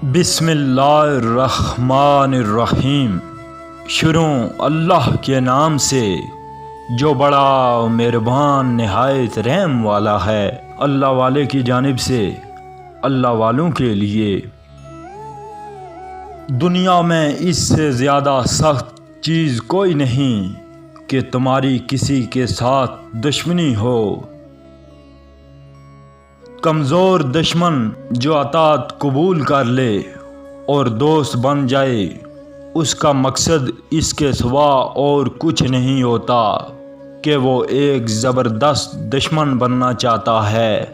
بسم اللہ الرحمن الرحیم۔ شروع اللہ کے نام سے جو بڑا مہربان نہایت رحم والا ہے۔ اللہ والے کی جانب سے اللہ والوں کے لیے۔ دنیا میں اس سے زیادہ سخت چیز کوئی نہیں کہ تمہاری کسی کے ساتھ دشمنی ہو۔ کمزور دشمن جو اطاعت قبول کر لے اور دوست بن جائے، اس کا مقصد اس کے سوا اور کچھ نہیں ہوتا کہ وہ ایک زبردست دشمن بننا چاہتا ہے۔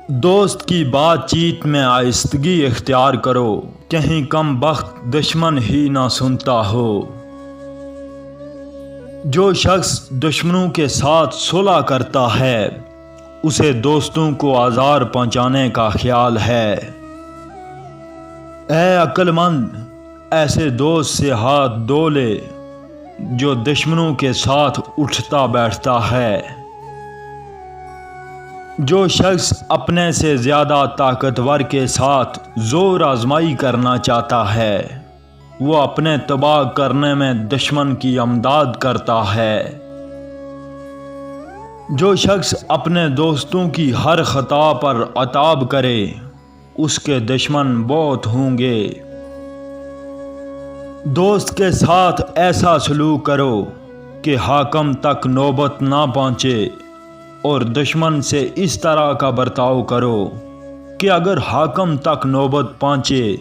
دوست کی بات چیت میں آہستگی اختیار کرو، کہیں کم بخت دشمن ہی نہ سنتا ہو۔ جو شخص دشمنوں کے ساتھ صلح کرتا ہے، اسے دوستوں کو آزار پہنچانے کا خیال ہے۔ اے عقل مند، ایسے دوست سے ہاتھ دھو لے جو دشمنوں کے ساتھ اٹھتا بیٹھتا ہے۔ جو شخص اپنے سے زیادہ طاقتور کے ساتھ زور آزمائی کرنا چاہتا ہے، وہ اپنے تباہ کرنے میں دشمن کی امداد کرتا ہے۔ جو شخص اپنے دوستوں کی ہر خطا پر عتاب کرے، اس کے دشمن بہت ہوں گے۔ دوست کے ساتھ ایسا سلوک کرو کہ حاکم تک نوبت نہ پہنچے، اور دشمن سے اس طرح کا برتاؤ کرو کہ اگر حاکم تک نوبت پہنچے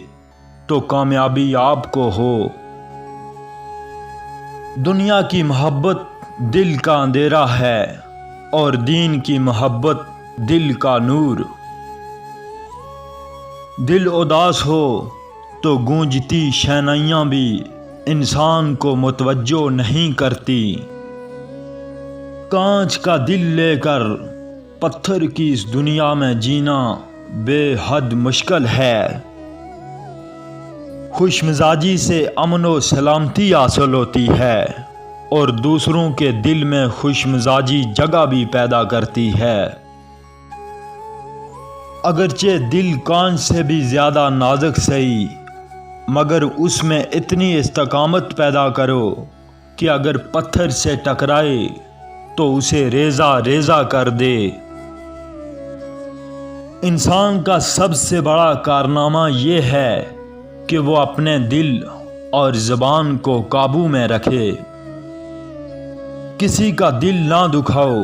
تو کامیابی آپ کو ہو۔ دنیا کی محبت دل کا اندھیرا ہے اور دین کی محبت دل کا نور۔ دل اداس ہو تو گونجتی شہنائیاں بھی انسان کو متوجہ نہیں کرتی۔ کانچ کا دل لے کر پتھر کی اس دنیا میں جینا بے حد مشکل ہے۔ خوش مزاجی سے امن و سلامتی حاصل ہوتی ہے اور دوسروں کے دل میں خوش مزاجی جگہ بھی پیدا کرتی ہے۔ اگرچہ دل کانچ سے بھی زیادہ نازک سہی، مگر اس میں اتنی استقامت پیدا کرو کہ اگر پتھر سے ٹکرائے تو اسے ریزہ ریزہ کر دے۔ انسان کا سب سے بڑا کارنامہ یہ ہے کہ وہ اپنے دل اور زبان کو قابو میں رکھے۔ کسی کا دل نہ دکھاؤ،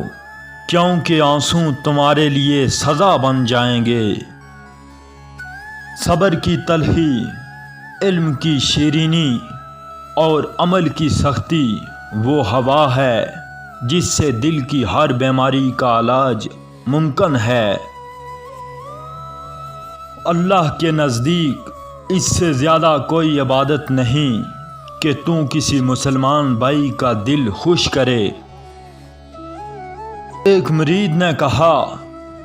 کیونکہ آنسو تمہارے لیے سزا بن جائیں گے۔ صبر کی تلخی، علم کی شیرینی اور عمل کی سختی وہ ہوا ہے جس سے دل کی ہر بیماری کا علاج ممکن ہے۔ اللہ کے نزدیک اس سے زیادہ کوئی عبادت نہیں کہ تم کسی مسلمان بھائی کا دل خوش کرے۔ ایک مرید نے کہا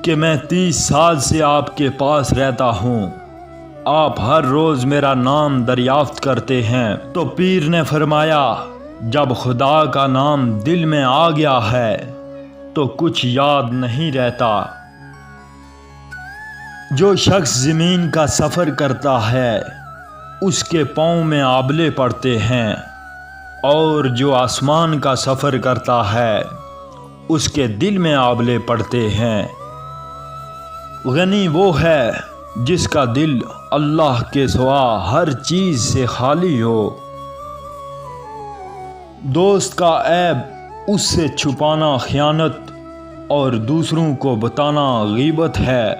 کہ میں 30 سال سے آپ کے پاس رہتا ہوں، آپ ہر روز میرا نام دریافت کرتے ہیں۔ تو پیر نے فرمایا، جب خدا کا نام دل میں آ گیا ہے تو کچھ یاد نہیں رہتا۔ جو شخص زمین کا سفر کرتا ہے، اس کے پاؤں میں آبلے پڑتے ہیں، اور جو آسمان کا سفر کرتا ہے، اس کے دل میں آبلے پڑتے ہیں۔ غنی وہ ہے جس کا دل اللہ کے سوا ہر چیز سے خالی ہو۔ دوست کا عیب اس سے چھپانا خیانت اور دوسروں کو بتانا غیبت ہے،